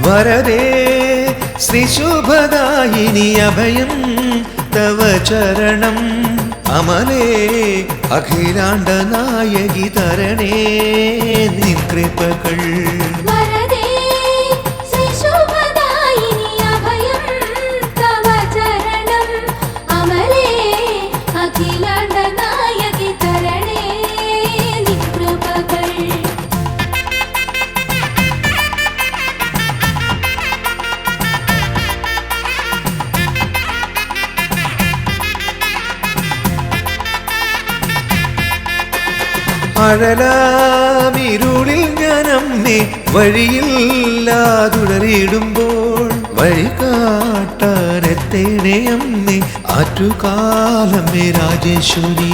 വരദേ ശ്രീശുഭദായിനി അഭയം തവ ചരണം അമലേ അഖിലാണ്ട നായകി തരണേ നിൻ കൃപകൾ അഴലാമിരുളിൽ ഞാനമ്മേ വഴിയില്ലാതുടറിയിടുമ്പോൾ വഴി കാട്ടാനെത്തേണേ അമ്മേ ആറ്റുകാലമ്മേ രാജേശ്വരി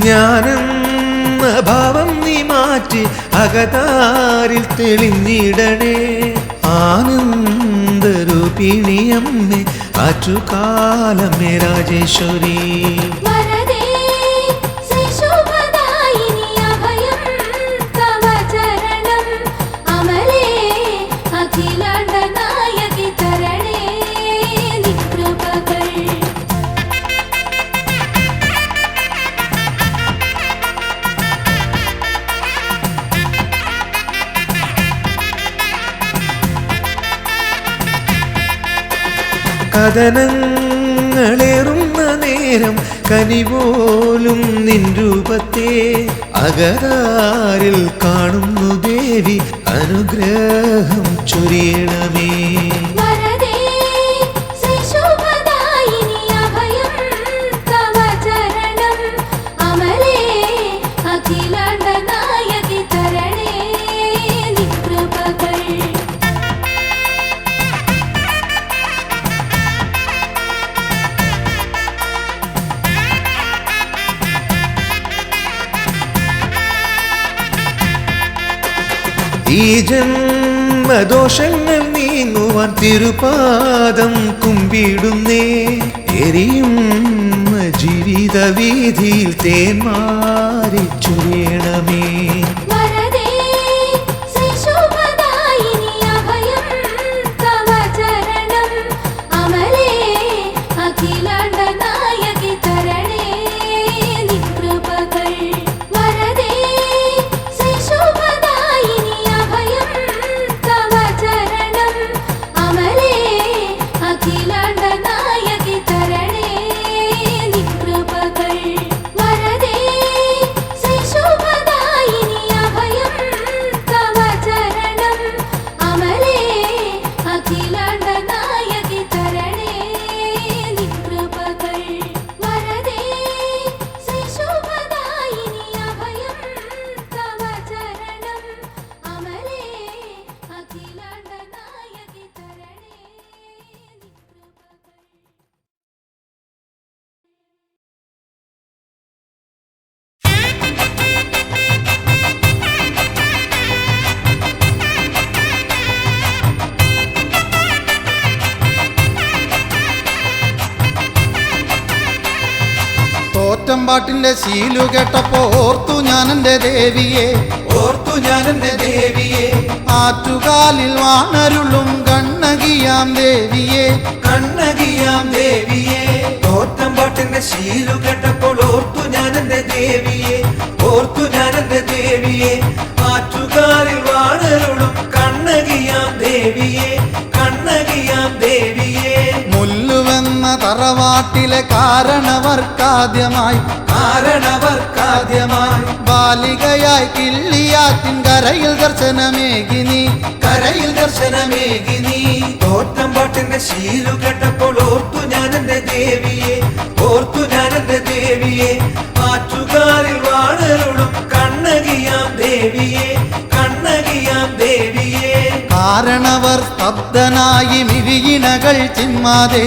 ഞാനെന്ന ഭാവം നീ മാറ്റി അകതാരിൽ തെളിഞ്ഞിടണേ ആനന്ദരൂപിണിയമ്മേ ആറ്റുകാലമ്മേ രാജേശ്വരി കഥനങ്ങളേറുന്ന നേരം കനിപോലും നിൻ രൂപത്തെ അകതാരിൽ കാണുന്നു ദേവി അനുഗ്രഹം ചൊരിയണമേ ഈ ജന്മദോഷങ്ങൾ നീങ്ങുവാൻ തിരുപാദം കുമ്പിടുന്നേ എരിയും ജീവിത വീതിയിൽ തേന്മാരി ചൊരിയണമേ തോറ്റമ്പാട്ടിന്റെ ശീലു കേട്ടപ്പോ ഓർത്തു ഞാനെന്റെ ദേവിയെ ആറ്റുകാലിൽ വാണരുളും കണ്ണകിയാം ദേവിയെ തോറ്റമ്പാട്ടിന്റെ ശീലു കേട്ടപ്പോൾ ഓർത്തു ഞാനെന്റെ ദേവിയെ ആറ്റുകാലിൽ വാണരുളും കണ്ണകിയാം ദേവിയെ മുല്ലുവെന്ന തറവാട്ടിലെ കാരണവർക്കാദ്യമായി ബാലികയായി കിള്ളിയാറ്റിൻ കരയിൽ ദർശനമേകിനി തോറ്റമ്പാട്ടിന്റെ ശീലു കേട്ടപ്പോൾ ഓർത്തു ഞാനെന്റെ ദേവിയെ ആറ്റുകാലിൽ വാണരുളും കണ്ണകിയാം ദേവിയെ കാരണവർ സ്തബ്ധനായി മിഴിയിണകൾ ചിമ്മാതെ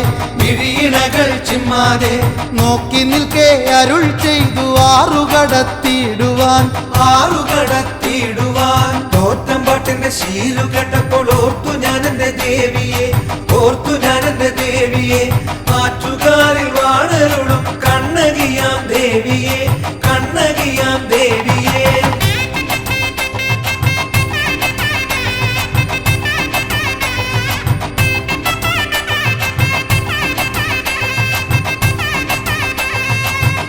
നോക്കി നിൽക്കെ അരുൾ ചെയ്തു ആറുകടത്തിയിടുവാൻ തോറ്റമ്പാട്ടിന്റെ ശീലു കേട്ടപ്പോൾ ഓർത്തു ഞാനെന്റെ ദേവിയെ ആറ്റുകാലിൽ വാണരുളും കണ്ണകിയാം ദേവിയെ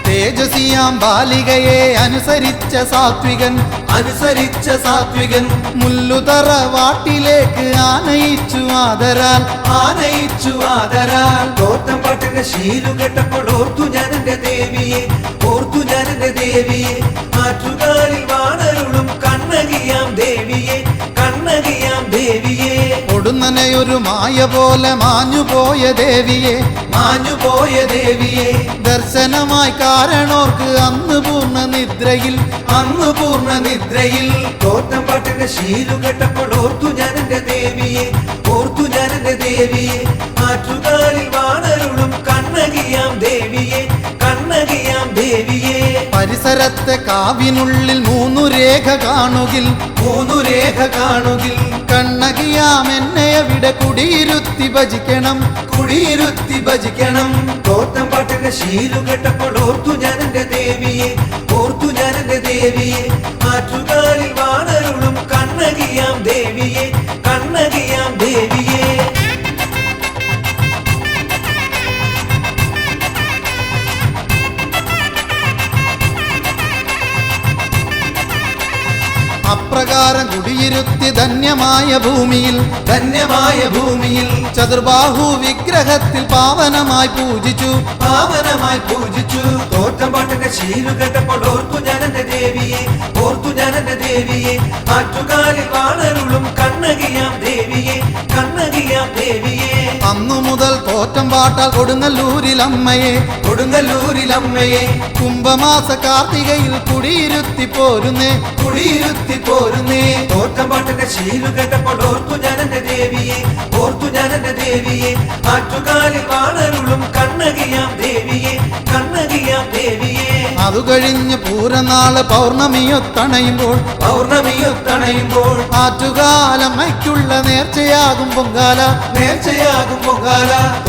തേജസിയാം ബാലികയെ അനുസരിച്ച സാത്വികൻ മുല്ലുതറവാട്ടിലേക്ക് ആനയിച്ചു ആദരാൽ തോറ്റമ്പാട്ടിന്റെ ശീലു കേട്ടപ്പോൾ ഓർത്തു ഞാനെന്റെ ദേവിയെ ആറ്റുകാലിൽ വാണരുളും കണ്ണകിയാം ദേവിയെ കൊടുന്നനെയൊരു മായ പോലെ മാഞ്ഞുപോയ ദേവിയെ ദർശനമായി കാരണോർക്ക് അന്ന് പൂർണ്ണ നിദ്രയിൽ തോറ്റമ്പാട്ടിന്റെ ശീലു കേട്ടപ്പോൾ ഓർത്തു ഞാനെന്റെ ദേവിയെ ആറ്റുകാലിൽ വാണരുളും കണ്ണകിയാം ദേവിയെ പരിസരത്തെ കാവിനുള്ളിൽ മൂന്നു രേഖ കാണുകിൽ കണ്ണകിയാം എന്നെ അവിടെ കുടിയിരുത്തി ഭജിക്കണം തോറ്റം പാട്ടിന്റെ ശീലു കേട്ടപ്പോൾ ഓർത്തു ഞാൻ എന്റെ ദേവിയെ ആറ്റുകാലിൽ വാണരുളും കണ്ണകിയാം ദേവിയെ അപ്രകാരം കുടിയിരുത്തി ധന്യമായ ഭൂമിയിൽ ചതുർബാഹു വിഗ്രഹത്തിൽ പാവനമായി പൂജിച്ചു തോറ്റം പാട്ടിന്റെ ശീലു കേട്ടപ്പോൾ ഓർത്തു ഞാൻ എന്റെ ദേവിയെ ആറ്റുകാലിൽ വാണരുളും കണ്ണകിയാം ദേവിയെ അന്നു മുതൽ തോറ്റം പാട്ടാൽ കൊടുങ്ങല്ലൂരിലമ്മയെ കുംഭമാസ കാർത്തികയിൽ കുടിയിരുത്തി പോരുന്നേ തോറ്റം പാട്ടിന്റെ ശീലു കേട്ടപ്പോൾ ഓർത്തു ഞാൻ എന്റെ ദേവിയെ ആറ്റുകാലിൽ വാണരുളും കണ്ണകിയാം ദേവിയെ അതു കഴിഞ്ഞ് പൂരനാള് പൗർണമിയൊത്തണയുമ്പോൾ ആറ്റുകാലമ്മയ്ക്കുള്ള നേർച്ചയാകും പൊങ്കാല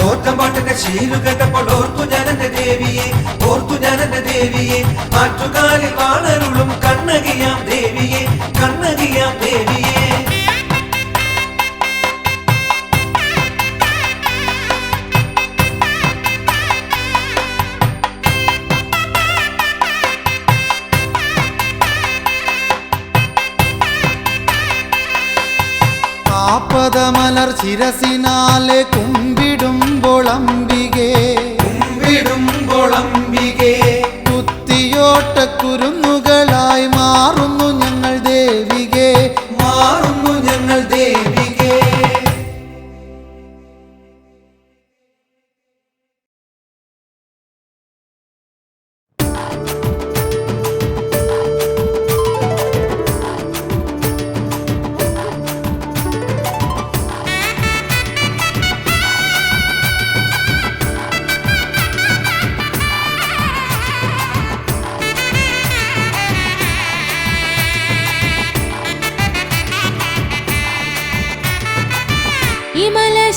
തോറ്റം പാട്ടിന്റെ ശീലു കേട്ടപ്പോൾ ഓർത്തു ഞാൻ എന്റെ ദേവിയെ ആറ്റുകാലിൽ വാണരുളും കണ്ണകിയാം ദേവിയെ ആപദമലർ ശിരസിനാലെ കുമ്പിടുമ്പോൾ അംബികേ കുത്തിയോട്ട കുരുന്നുകളായി മാറുന്നു ഞങ്ങൾ ദേവികേ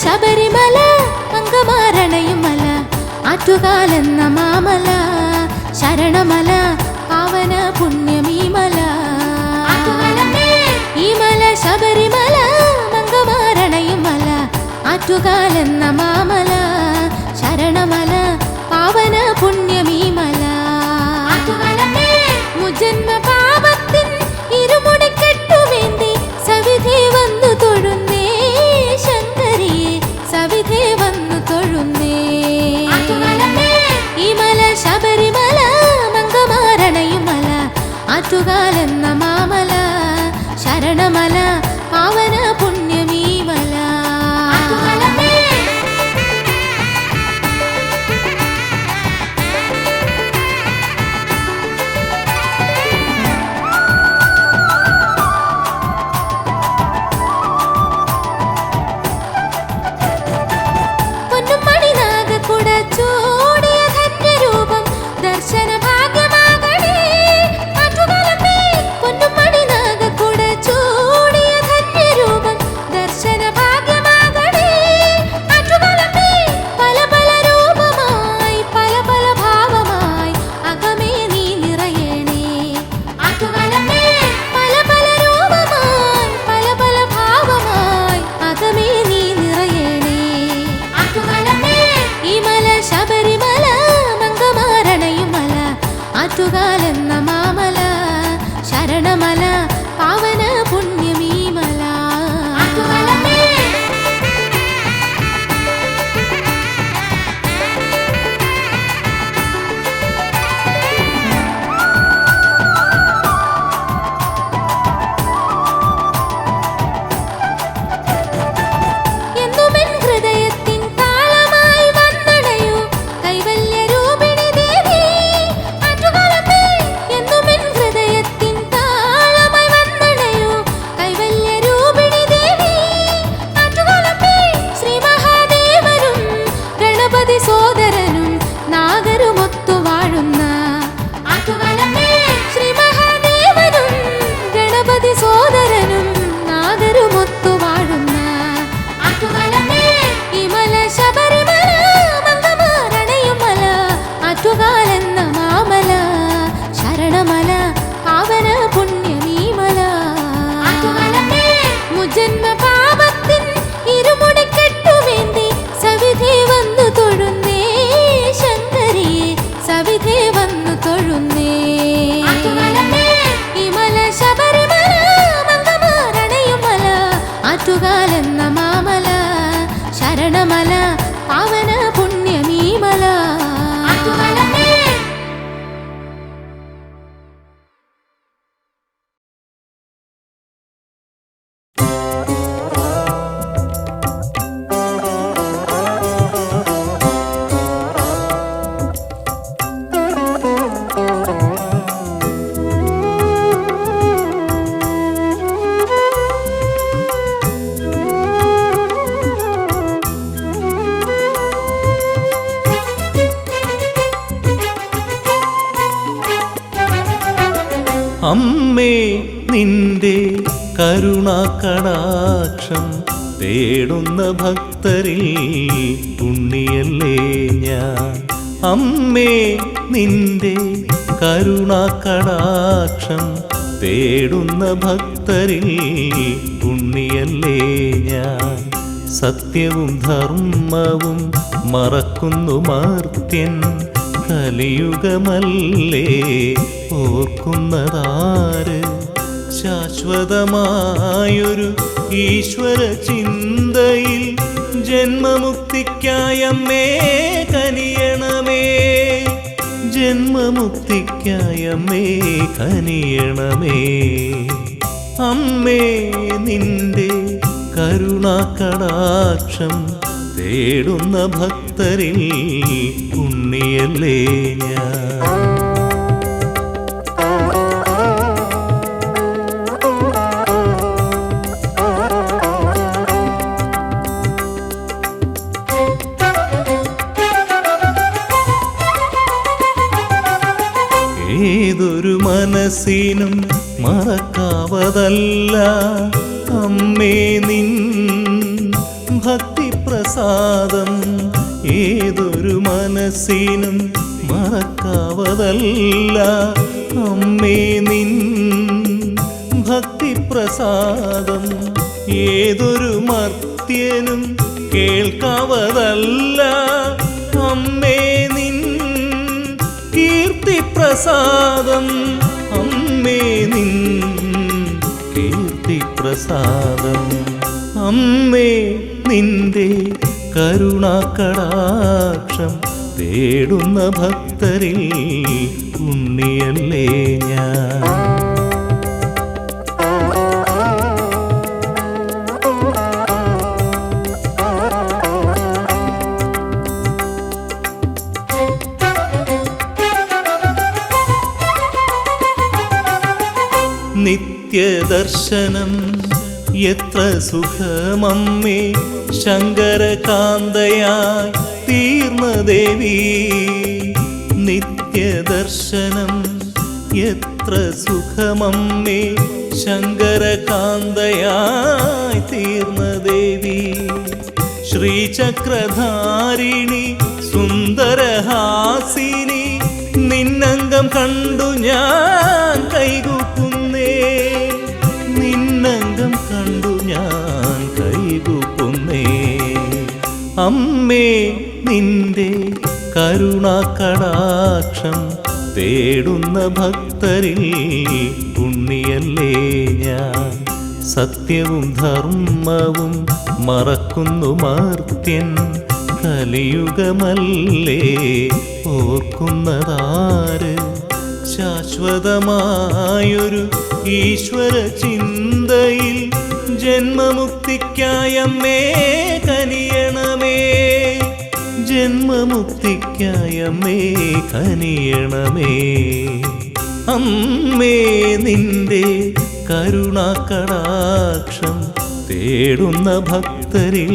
ശബരിമല അങ്കമാരണയും മല ആറ്റുകാലെന്ന മാമല ശരണമല പാവന പുണ്യമീമല ഈ മല ശബരിമല അങ്കമാരണയും മല ആറ്റുകാലെന്ന മാമല ശരണമല പാവന പുണ്യമീമല മുജന്മ പാപത്തിൻ ഇരുമുടിക്കെട്ടുവേണ്ടി സവിധി വന്നു തൊഴുന്നേ സവിധേ വന്നു തൊഴുന്നേ ഈ മല ശബരിമല മംഗമാരണയും മല ആറ്റുകാലെന്ന മാമല ശരണമല പാവന പുണ്യമീ മല ആറ്റുകാലെന്ന മാമല ശരണമല പാവന പുണ്യമീ മല എന്നുമെൻ ഹൃദയത്തിൻ താളമായി വന്നണയൂ കൈവല്യ രൂപിണി ദേവി എന്നുമെൻ ഹൃദയത്തിൻ താളമായി വന്നണയൂ കൈവല്യ രൂപിണി ദേവി ശ്രീ മഹാദേവനും ഗണപതി സോദരനും നാഗരുമൊത്തു വാഴുന്ന അമ്മേ നിന്റെ കരുണാകടാക്ഷം തേടുന്ന ഭക്തരിൽ പുണ്യല്ലേ ഞാൻ. അമ്മേ നിന്റെ കരുണാകടാക്ഷം തേടുന്ന ഭക്തരിൽ പുണ്യല്ലേ ഞാൻ. സത്യവും ധർമ്മവും മറക്കുന്നു മർത്യൻ, കലിയുഗമല്ലേ ഓർക്കുന്നതാര്. ശാശ്വതമായൊരു ഈശ്വര ചിന്തയിൽ ജന്മമുക്തിക്കായമ്മേ കനിയണമേ, ജന്മമുക്തിക്കായമ്മേ കനിയണമേ. അമ്മേ നിന്റെ കരുണാകടാക്ഷം തേടുന്ന ഭക്തരിൽ പുണ്യല്ലേ ഞാൻ. ഏതൊരു മനസ്സിനും മറക്കാവതല്ല അമ്മേ നിൻ ഭക്തിപ്രസാദം. ഏതൊരു മനസ്സിനും മറക്കാവതല്ല അമ്മേ നിൻ ഭക്തിപ്രസാദം. ഏതൊരു മർത്യനും കേൾക്കാവതല്ല അമ്മേ നിൻ കീർത്തിപ്രസാദം. അമ്മേ നിൻ കീർത്തിപ്രസാദം. അമ്മേ നിന്റെ കരുണാകടാക്ഷം തേടുന്ന ഭക്തരിൽ പുണ്യല്ലേ ഞാൻ. നിത്യദർശനം എത്ര സുഖമമ്മേ, ശങ്കരകാന്തയായി തീർന്ന ദേവി. നിത്യദർശനം എത്ര സുഖമമ്മേ, ശങ്കരകാന്തയായി തീർന്ന ദേവി. ശ്രീചക്രധാരിണി സുന്ദരഹാസിനി, നിന്നംഗം കണ്ടു ഞാൻ കൈകൂപ്പുന്നേ, നിന്നംഗം കണ്ടു ഞാൻ കൈകൂപ്പുന്നേ. അമ്മേ നിന്റെ കരുണാകടാക്ഷം തേടുന്ന ഭക്തരിൽ പുണ്യല്ലേ ഞാൻ. സത്യവും ധർമ്മവും മറക്കുന്നു മർത്യൻ, കലിയുഗമല്ലേ ഓർക്കുന്നതാര്. ശാശ്വതമായൊരു ഈശ്വര ചിന്തയിൽ ജന്മമുക്തിക്കായമ്മേ കനിയണമേ, ജന്മമുക്തിക്കായമ്മേ കനിയണമേ. അമ്മേ നിന്റെ കരുണാകടാക്ഷം തേടുന്ന ഭക്തരിൽ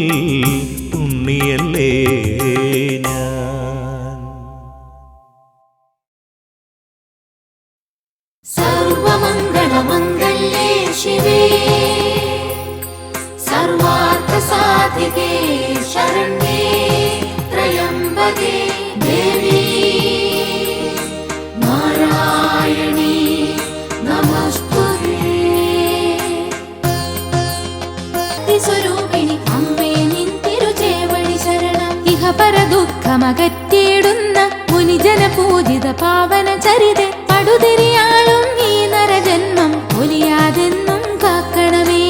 പുണ്യല്ലേ ഞാൻ. സർവമംഗളമംഗല്യേ ശിവേ സർവാർത്ഥസാധികേ ശരണ്യേ ത്രയംബകേ ദേവി നാരായണീ നമസ്തുതേ. സ്വരൂപിണി അമ്മേ നിൻ തിരുചേവടി ശരണം. ഇഹ പരദുഃഖമകറ്റിയിടുന്ന മുനിജന പൂജിത പാവന ചരിത പടുതിരിയാളും ഈ നരജന്മം ഒലിയാതെന്നും കാക്കണമേ.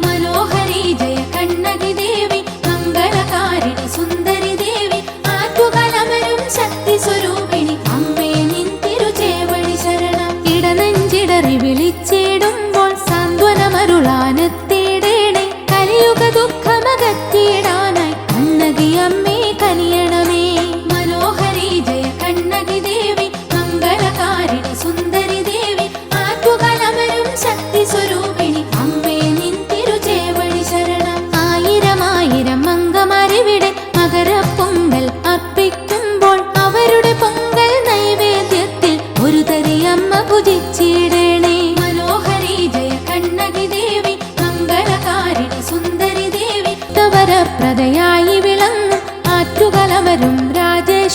മനോഹരി ജയ കണ്ണകി ദേവി, മംഗളകാരിണി സുന്ദരി ദേവി, ആറ്റുകലമരും ശക്തി സ്വരൂപിണി അമ്മേ നിൻ തിരുചേവടി ശരണം. ഇടനെഞ്ചിടറി വിളിച്ചിടുമ്പോൾ സാന്ത്വനമരുളാനെത്തിയിടേണേ, കലിയുഗ ദുഃഖമകറ്റിയിടാനായി കണ്ണകി അമ്മേ കനിയണമേ. മനോഹരി ജയ കണ്ണകി ദേവി, മംഗളകാരിണി സുന്ദരി ദേവി, ആറ്റുകലമരും ശക്തി സ്വരൂപ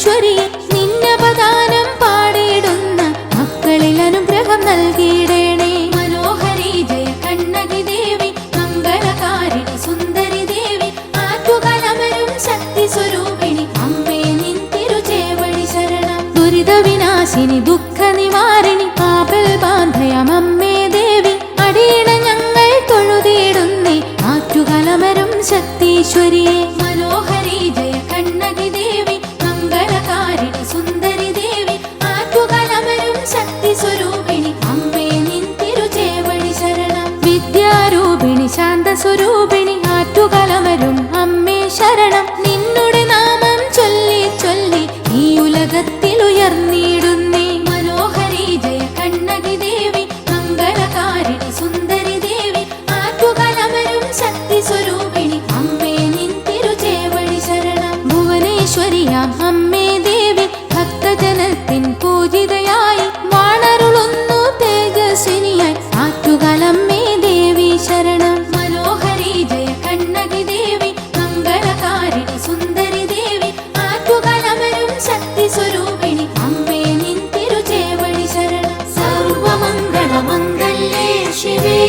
സപ്തീശ്വരിയെ നിന്നപദാനം പാടിയിടുന്ന മക്കളിൽ അനുഗ്രഹം നൽകിയിടേണേ. മനോഹരി ജയ കണ്ണകി ദേവി മംഗളകാരിണി സുന്ദരി ദേവി ആറ്റുകാലമരും ശക്തി സ്വരൂപിണി അമ്മേ നിൻ തിരുചേവടി ശരണം. ദുരിത വിനാശിനി ദുഃഖ നിവാരിണി പാപൽ ബാന്ധയമമ്മേ ദേവി അടിയണ ഞങ്ങൾ തൊഴുതിയിടുന്നേ ആറ്റുകാലമരും ശക്തീശ്വരിയെ. മനോഹരി ജയ കണ്ണകി ദേവി മംഗളകാരിണി സുന്ദരി ദേവി ആറ്റുകാലമരും ശക്തി സ്വരൂപിണി അമ്മേ നിൻ തിരുചേവടി ശരണം. വിദ്യാരൂപിണി ശാന്ത സ്വരൂപിണി ആറ്റുകാലമരും അമ്മേ ശരണം. നിന്നുടെ നാമം ചൊല്ലി ചൊല്ലി ഈ ഉലകത്തിൽ ഉയർന്നിടുന്നേ. മനോഹരി ജയ കണ്ണകി ദേവി മംഗളകാരിണി സുന്ദരി ദേവി ആറ്റുകാലമരും ശക്തി സ്വരൂപിണി അമ്മേ നിൻ തിരുചേവടി ശരണം. ഭുവനേശ്വരിയാം അമ്മേ ദേവി ഭക്തജനത്തിൻ പൂജിതയായി വാണരുളുന്നു തേജസ്വിനിയായി ആറ്റുകാലമ്മേ ദേവി ശരണം. മനോഹരി ജയ കണ്ണകി ദേവി മംഗളകാരിണി സുന്ദരി ദേവി ആറ്റുകാലമരും ശക്തി സ്വരൂപിണി അമ്മേ നിൻ തിരുചേവടി ശരണം. സർവമംഗളമംഗല്യേ ശിവേ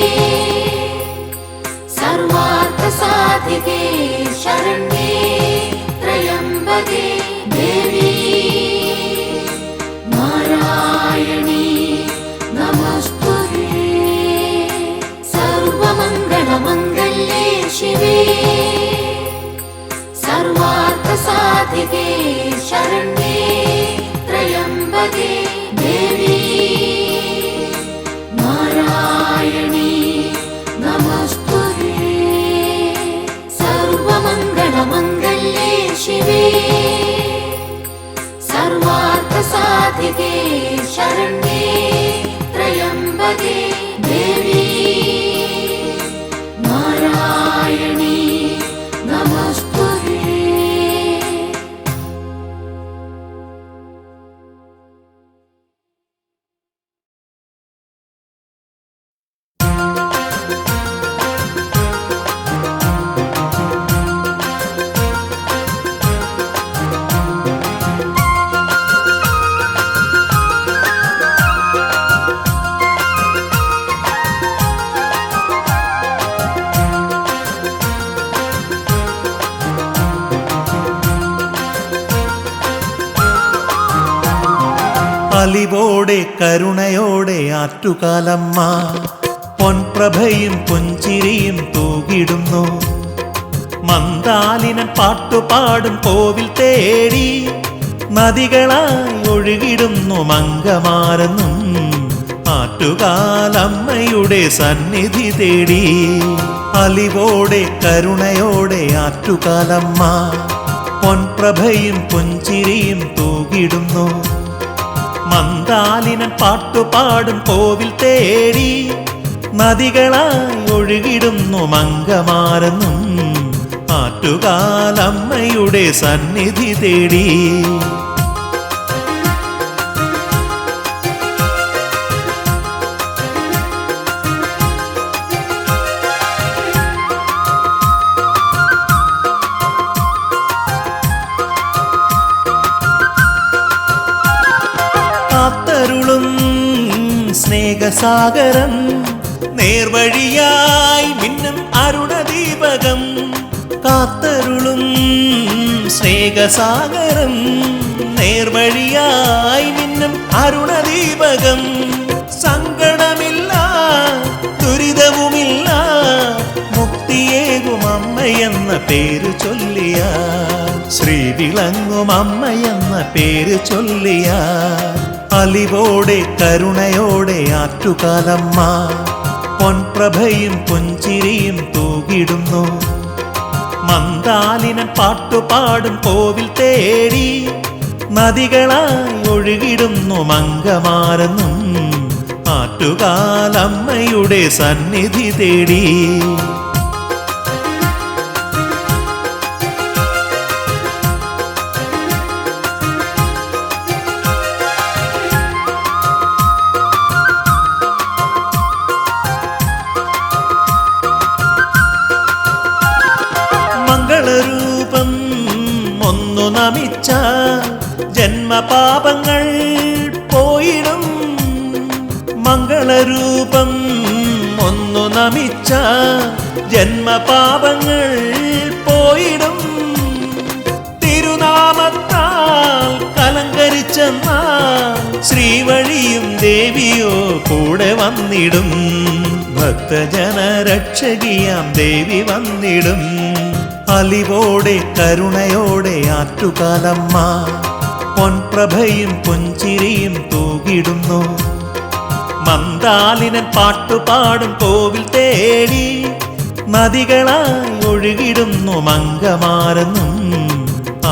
സർവാർത്ഥസാധികേ ശരണ്യേ ത്രയംബകേ ദേവി നാരായണീ നമസ്തുതേ. സർവമംഗളമംഗല്യേ ശിവേ സർവാർത്ഥസാധികേ ശരണ്യേ ത്രയംബകേ ദേവി നാരായണീ നമസ്തുതേ. സർവമംഗളമംഗല്യേ ശിവേ സർവാർത്ഥസാധികേ ശരണ്യേ ത്രയംബകേ ദേവി നാരായണീ നമസ്തുതേ. അലിവോടെ കരുണയോടെ ആറ്റുകാലമ്മ പൊൻപ്രഭയും പുഞ്ചിരിയും തൂകിടുന്നു. മന്ദാലിനൻ പാട്ടുപാടും കോവിൽ തേടി നദികളായി ഒഴുകിടുന്നു മംഗമാരെന്നും ആറ്റുകാലമ്മയുടെ സന്നിധി തേടി. അലിവോടെ കരുണയോടെ ആറ്റുകാലമ്മ പൊൻപ്രഭയും പുഞ്ചിരിയും തൂകിടുന്നു. മന്ദാലിനൻ പാട്ടുപാടും കോവിൽ തേടി നദികളായി ഒഴുകിടുന്നു മംഗമാരെന്നും ആറ്റുകാലമ്മയുടെ സന്നിധി തേടി. സ്നേഹസാഗരം നേർവഴിയായി മിന്നും അരുണദീപകം. കാത്തരുളും സ്നേഹസാഗരം നേർവഴിയായി മിന്നും അരുണദീപകം. സങ്കടമില്ല ദുരിതവുമില്ല മുക്തിയേകും അമ്മയെന്ന പേര് ചൊല്ലിയ ശ്രീവിളങ്ങും അമ്മയെന്ന പേര് ചൊല്ലിയ. അലിവോടെ കരുണയോടെ ആറ്റുകാലമ്മ പൊൻപ്രഭയും പുഞ്ചിരിയും തൂകിടുന്നു. മന്ദാലിനൻ പാട്ടുപാടും കോവിൽ തേടി നദികളായി ഒഴുകിടുന്നു മംഗമാരെന്നും ആറ്റുകാലമ്മയുടെ സന്നിധി തേടി. ജന്മപാപങ്ങൾ പോയിടും മംഗളരൂപം ഒന്നു നമിച്ച ജന്മപാപങ്ങൾ പോയിടും തിരുനാമത്താൽ കലങ്കരിച്ചെന്നാൽ ശ്രീവഴിയും ദേവിയോ കൂടെ വന്നിടും ഭക്തജനരക്ഷകിയാം ദേവി വന്നിടും അലിവോടെ കരുണയോടെ ആറ്റുകാലമ്മ പൊൻപ്രഭയും പുഞ്ചിരിയും തൂകിടുന്നു മന്ദാലിനൻ പാട്ടുപാടും കോവിൽ തേടി നദികളായി ഒഴുകിടുന്നു മംഗമാരെന്നും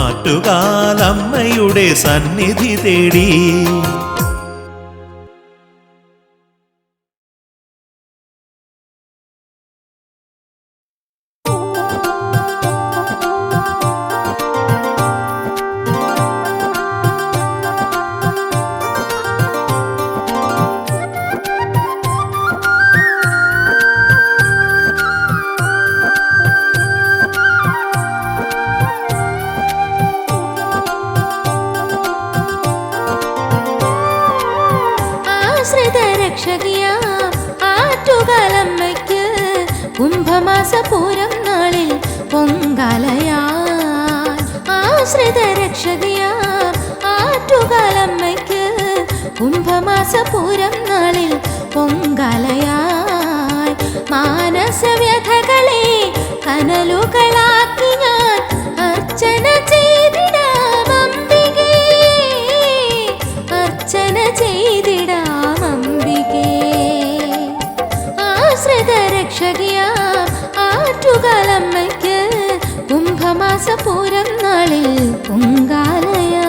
ആറ്റുകാലമ്മയുടെ സന്നിധി തേടി ആറ്റുകാലമ്മയ്ക്ക് കുംഭമാസപൂരം നാളിൽ പൊങ്കാലയാ ആശ്രിത രക്ഷകിയാ ആറ്റുകാലമ്മയ്ക്ക് കുംഭമാസപൂരം നാളിൽ പൊങ്കാലയായി മാനസവ്യഥകളെ കനലുകളാക്കി ഞാൻ അർച്ചന ചെയ്തിടാം അംബികേ അർച്ചന ചെയ്തിടാം അംബികേ ആശ്രിത രക്ഷകിയാം ആറ്റുകാലമ്മയ്ക്ക് കുംഭമാസപൂരം നാളിൽ പൊങ്കാലയാ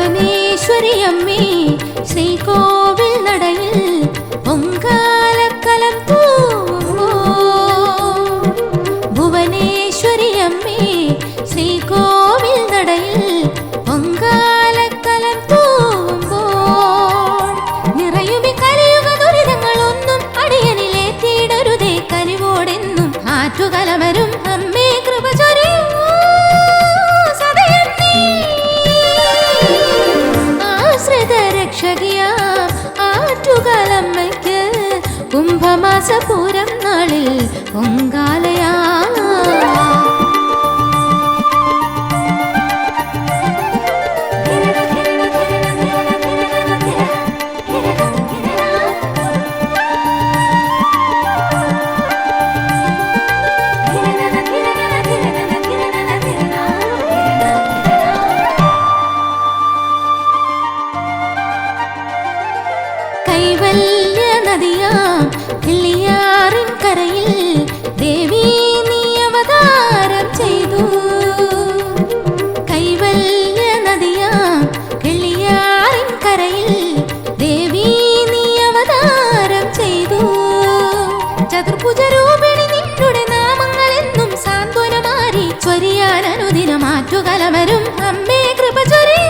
ഭുവനേശ്വരിയമ്മേ ശ്രീകോവിൽ നടയിൽ പൊങ്കാലക്കലം തൂവുമ്പോ ഭുവനേശ്വരിയമ്മേ ശ്രീകോവിൽ നടയിൽ പൊങ്കാലക്കലം തൂവുമ്പോൾ നിറയുമി കലിയുക ദുരിതങ്ങളൊന്നും അടിയനിലേറ്റിടരുതേ കനിവോടെന്നും ആറ്റുകലമരും അമ്മേ കൃപ ചൊരിയൂ രക്ഷകിയാം ആറ്റുകാലമ്മയ്ക്ക് കുംഭമാസപൂരം നാളിൽ പൊങ്കാലയാ കൈവല്യ നദിയാം കിള്ളിയാറിൻ കരയിൽ ദേവി നീ അവതാരം ചെയ്തു കൈവല്യ നദിയാം കിള്ളിയാറിൻ കരയിൽ ദേവി നീ അവതാരം ചെയ്തു ചതുർഭുജ രൂപിണി നിന്നുടെ നാമങ്ങളെന്നും സാന്ത്വനമാരി ചൊരിയാൻ അനുദിനം ആറ്റുകലമരും അമ്മേ കൃപ ചൊരിയൂ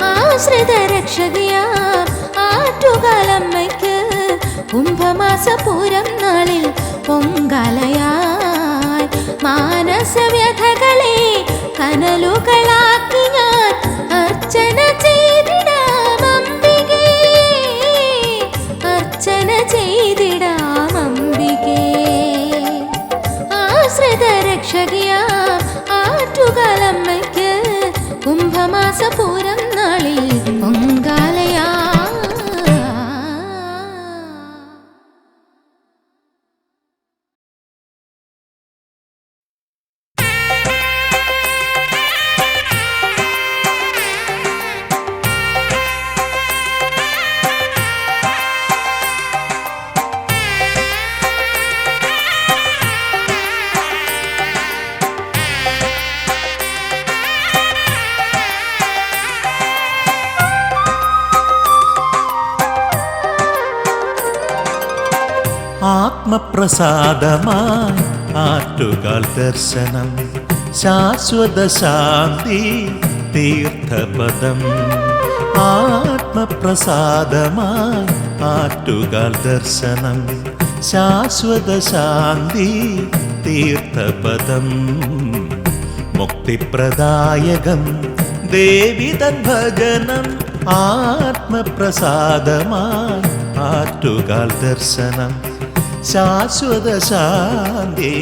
ആശ്രിത രക്ഷകിയാം ആറ്റുകാലമ്മയ്ക്ക് കുംഭമാസപൂരം നാളിൽ പൊങ്കാലയായി മാനസവ്യഥകളെ കനലുകളാക്കി ഞാൻ അർച്ചന ചെയ്തിടാം അംബികേ അർച്ചന ചെയ്തിടാം അംബികേ ആശ്രിത രക്ഷകിയാം ആറ്റുകാലമ്മയ്ക്ക് കുംഭമാസപൂരം നാളിൽ പൊങ്കാലയാ ആത്മപ്രസാദമായി ആറ്റുകാൽ ദർശനം ശാശ്വത ശാന്തി തീർത്ഥപദം. ആത്മപ്രസാദമായി ആറ്റുകാൽ ദർശനം ശാശ്വത ശാന്തി തീർത്ഥപദം. മുക്തിപ്രദായകം ദേവി തൻ ഭജനം ആത്മപ്രസാദമായി ആറ്റുകാൽ ദർശനം ശാശ്വത ശാന്തി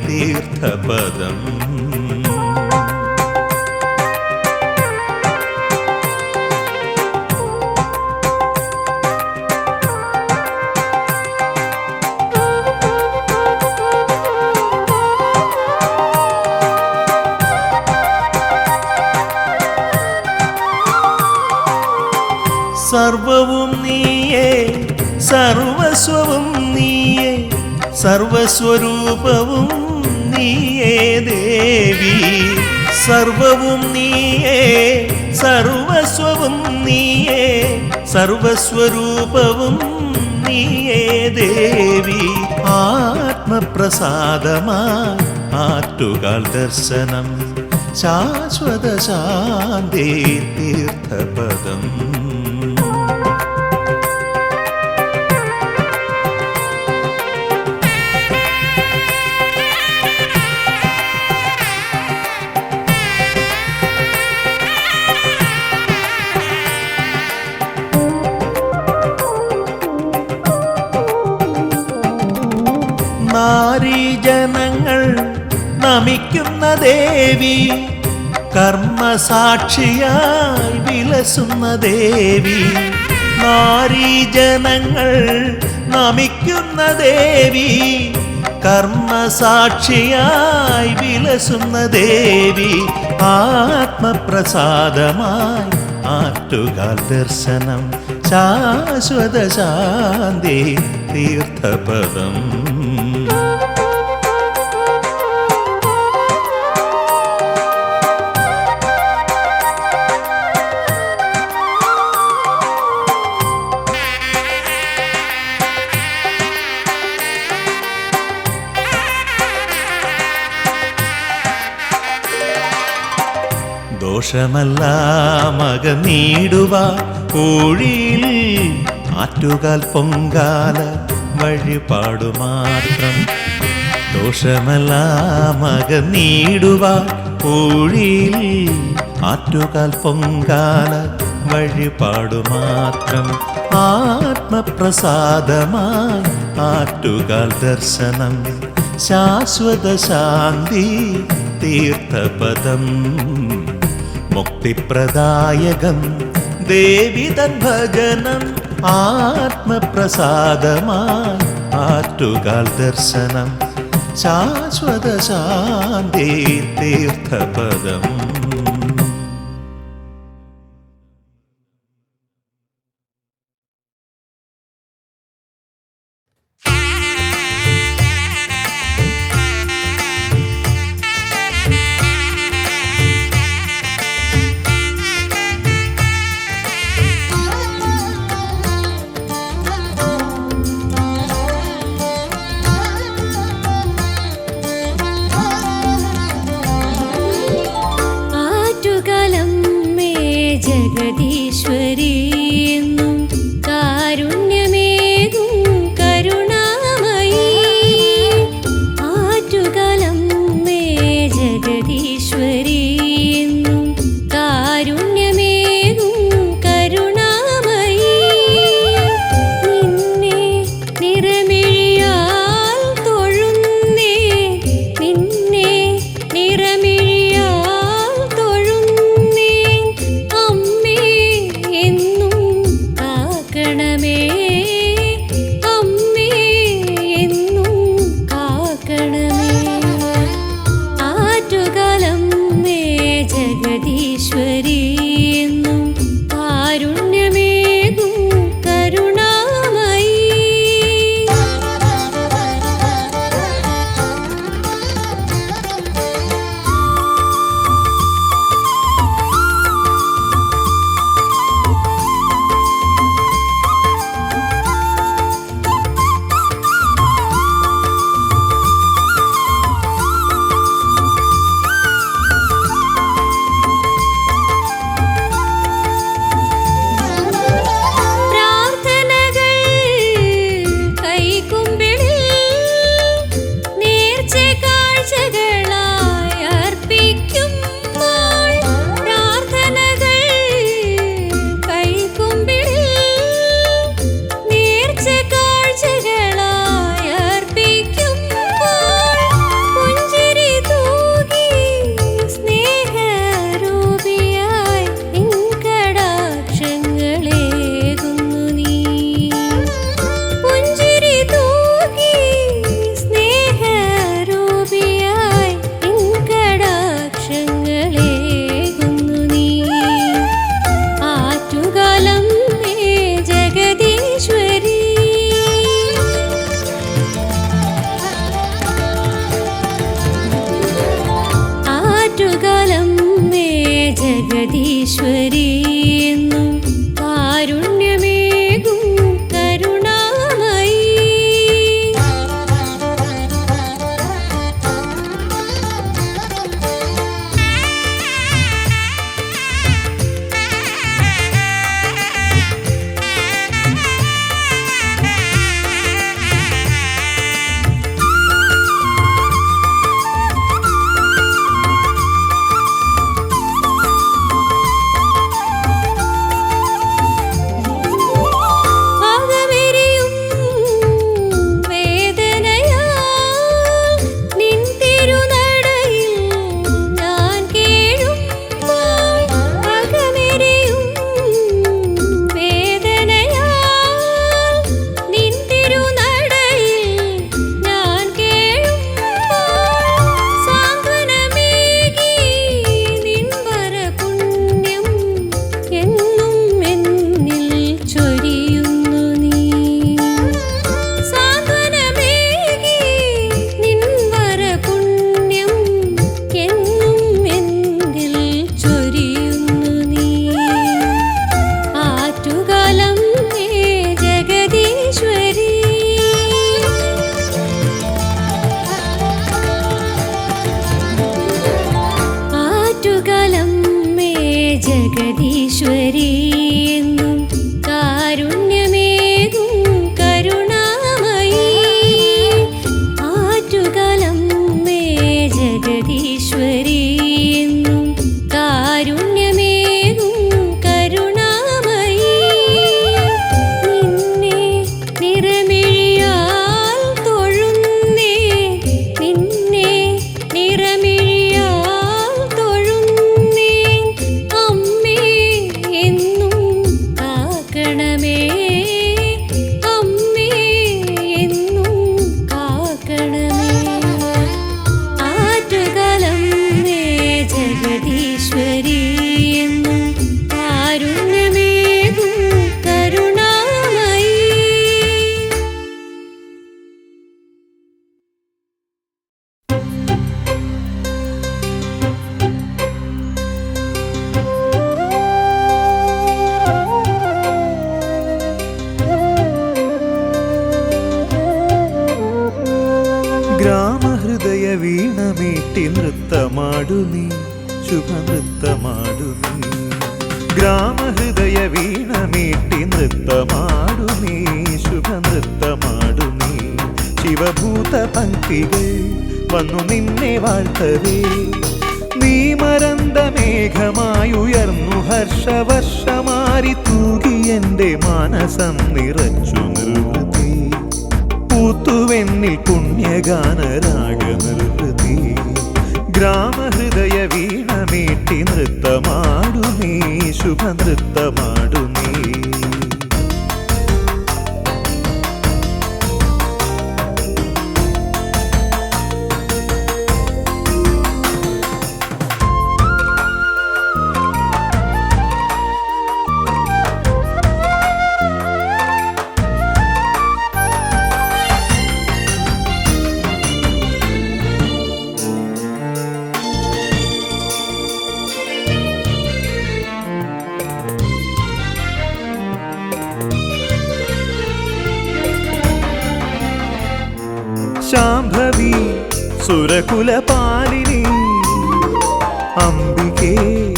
തീർത്ഥപദം. സർവവും നീയേ സർവസ്വവും നീയേ സർവസ്വരൂപവും നീയേ ദേവി. സർവവും നീയേ സർവസ്വവും നീയേ സർവസ്വരൂപവും നീയേ ദേവി. ആത്മപ്രസാദമായി ആറ്റുകാൽ ദർശനം ശാശ്വത ശാന്തി തീർത്ഥപദം. നാരീജനങ്ങൾ നമിക്കുന്ന ദേവി കർമ്മസാക്ഷിയായി വിലസുന്ന ദേവി. നാരീജനങ്ങൾ നമിക്കുന്ന ദേവി കർമ്മസാക്ഷിയായി വിലസുന്ന ദേവി. ആത്മപ്രസാദമായി ആറ്റുകാൽ ദർശനം ശാശ്വത ശാന്തി തീർത്ഥപദം. ദോഷമെല്ലാം അകന്നിടുവാൻ കോഴിയിൽ ആറ്റുകാൽ പൊങ്കാല വഴിപാടു മാത്രം. ദോഷമെല്ലാം അകന്നിടുവാൻ കോഴിയിൽ ആറ്റുകാൽ പൊങ്കാല വഴിപാടു മാത്രം. ആത്മപ്രസാദമായി ആറ്റുകാൽ ദർശനം ശാശ്വത ശാന്തി തീർത്ഥപദം. മുക്തിപ്രദായകം ദേവി തൻ ഭജനം ആത്മപ്രസാദമായി ആറ്റുകാൽ ദർശനം ശാശ്വത ശാന്തി തീർത്ഥപദം. കാക്കണമേ അമ്മേ എന്നും കാക്കണമേ ആറ്റുകാലമ്മേ ജഗദീശ്വരി എന്നും കാരുണ്യമേകും കരുണാമയി. ഗ്രാമഹൃദയ വീണമീട്ടി നൃത്തമാടു നീ ശുഭനൃത്തമാടു നീ. ഗ്രാമഹൃദയ വീണമീട്ടി നൃത്തമാടു നീ ശുഭനൃത്തമാടു നീ. ശിവഭൂത പങ്ക്തികൾ വന്നു നിന്നെ വാഴ്ത്തവേ. നീ മരന്ത മേഘമായുയർന്നു ഹർഷവർഷമാരി തൂകി എൻ്റെ മാനസം നിറച്ചു നിർവൃതി. പൂത്തുവെന്നിൽ പുണ്യഗാനരാഗ നിർവൃതി. ഗ്രാമഹൃദയ വീണമീട്ടി നൃത്തമാടു നീ ശുഭനൃത്തമാടു നീ. ശാംഭവി സുരകുലപാലിനി അംബികേ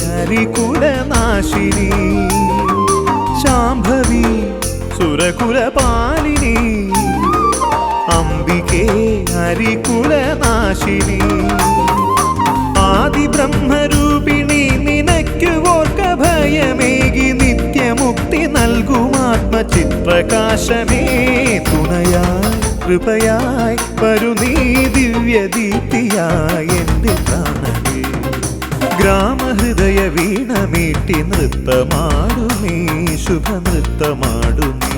ഹരികുലനാശിനി. ശാംഭവി സുരകുലപാലിനി അംബികേ ഹരികുലനാശിനി. ആദിബ്രഹ്മരൂപിണി നിനക്കു ഓർക്ക ഭയമേകി നിത്യമുക്തി നൽകുമാത്മചിത്രകാശമേ. തുണയായി കൃപയായി വരു നീ ദിവ്യദീപ്തിയായി എൻ്റെ പ്രാണനേ. ഗ്രാമഹൃദയ വീണമീട്ടി നൃത്തമാടു നീ ശുഭനൃത്തമാടു നീ.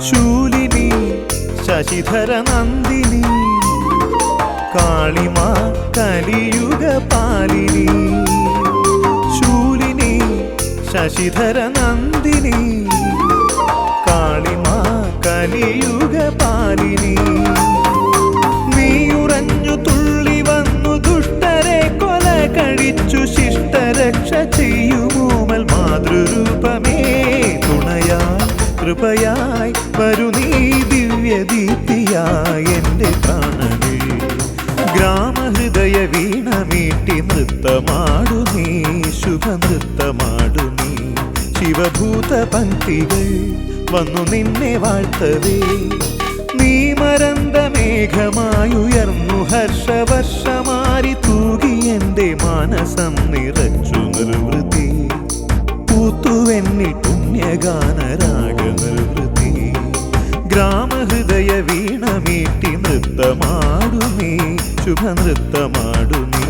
ശൂലിനി ശശിധര നന്ദിനി കാളിമാ കലിയുഗ പാലിനി. ശൂലിനി ശശിധര നന്ദിനി കാളിമാ കലിയുഗ പാലിനി. നീയുറഞ്ഞു തുള്ളി വന്നു ദുഷ്ടരെ കൊല കഴിച്ചു ശിഷ്ടരക്ഷ ചെയ്യുമോമൽ മാതൃരൂപമേ. തുണയായി കൃപയായി വരു നീ ദിവ്യദീപ്തിയായി എൻ്റെ പ്രാണനേ. ഗ്രാമഹൃദയ വീണമീട്ടി നൃത്തമാടു നീ ശുഭനൃത്തമാടു നീ. ശിവഭൂത പങ്ക്തികൾ വന്നു നിന്നെ വാഴ്ത്തവേ. നീ മരന്ത മേഘമായുയർന്നു ഹർഷവർഷമാരി തൂകി എൻ്റെ മാനസം നിറച്ചു നിർവൃതി. പൂത്തുവെന്നിൽ പുണ്യഗാനരാഗ നിർവൃതി. ഗ്രാമഹൃദയ വീണമീട്ടി നൃത്തമാടു നീ ശുഭനൃത്തമാടു നീ.